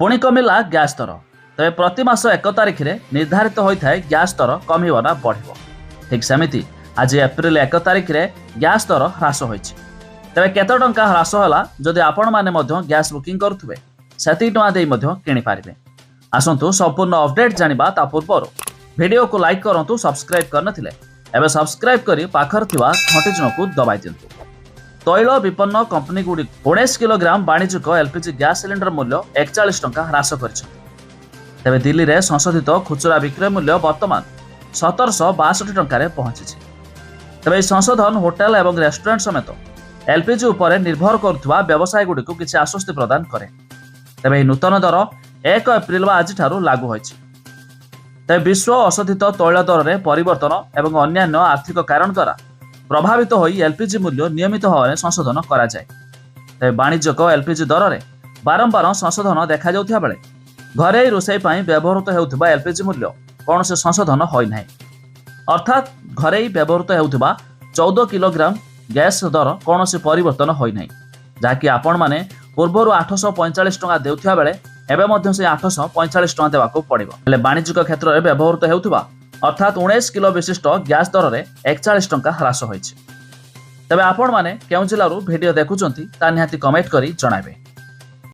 पुणी कमिला ग्यास दर तेज प्रति मास 1 तारिख में निर्धारित होता है ग्यास दर कमिब ना बढ़। ठीक सेमती आज एप्रिल 1 तारिख में ग्यास दर ह्रास हो तेज केते टंका ह्रास है जदि आपण माने गैस बुकिंग करुवे से किपारे। आसतु संपूर्ण अपडेट जानिबा ता पूर्व वीडियो को लाइक करंतु सब्सक्राइब करनथिले एबे सब्सक्राइब करी पाखर थिबा घंटी चिन्ह को दबाई दियंतु। तैल विपन्न कंपनी गुडी 19 किलोग्राम वाणिज्यिक एलपीजी गैस सिलिंडर मूल्य 41 टंका ह्रास करिसेंति। तेबे दिल्ली रे संशोधित खुचरा विक्रय मूल्य वर्तमान 1762 टंका पहुंची। तेबे संशोधन होटेल एवं रेस्टोरेंट समेत एलपीजी उपर निर्भर करुवा व्यवसाय गुडी को किसी आश्वस्ति प्रदान करे। तेबे नूतन दर 1 एप्रिल आज लागू होइछि। तेबे विश्व अशोधित तैल दर में परिवर्तन एवं अन्यान्य आर्थिक कारण द्वारा प्रभावित होई एलपीजी मूल्य नियमित भाव में संशोधन करा जाए। तेबे वाणिज्यिक एलपीजी दर में बारंबार संशोधन देखा जाउथिबा बेले घरे रोषेई पई व्यवहृत हेउथिबा एलपीजी मूल्य कौन से संशोधन होई नाही। अर्थात घरे व्यवहृत हेउथिबा 14 किलोग्राम गैस दर कौन से परिवर्तन होई नाही, जाकि आपण माने पूर्वर 845 टंका देउथिबा बेले एबे मध्य से 845 टंका देवाको पड़िबो। हेले वाणिज्यिक क्षेत्र में व्यवहृत हेउथिबा अर्थात 19 किलो विशिष्ट गैस दर में 41 टंका ह्रास होइछि। तबे आपण माने केउ जिल्लारू वीडियो देखुचंती ता निहाती कमेंट करी जणाइबे।